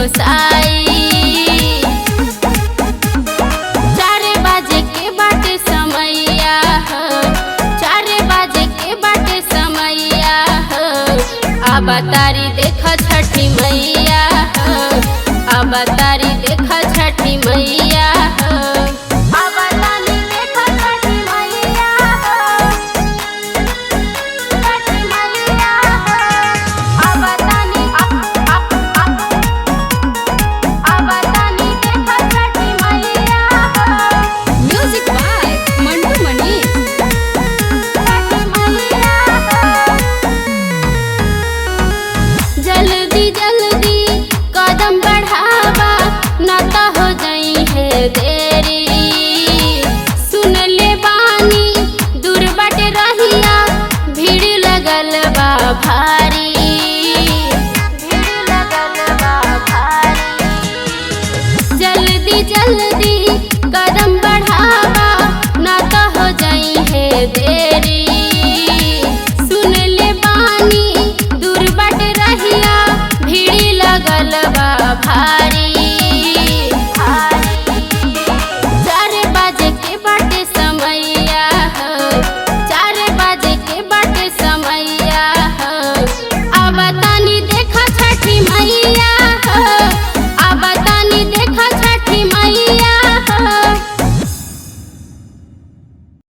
गोसाई। 4 बजे के बाटे समैया हो, 4 बजे के बाटे समैया हो। अब तारी देख छठी मैया हो, अब तारी देख छठी मैया हो। अब तारी देख छठी मैया हो, छठी मैया हो। अब तारी देख छठी मैया हो। म्यूजिक बाय मंटू मनी। छठी मैया हो। जल्दी जल्दी कदम बढ़ावा ना तो हो जाई है देरी। सुन ले बानी दूर बाटे रहिया, भीड़ लगल बा भारी, भीड़ लगल बा भारी। जल्दी जल्दी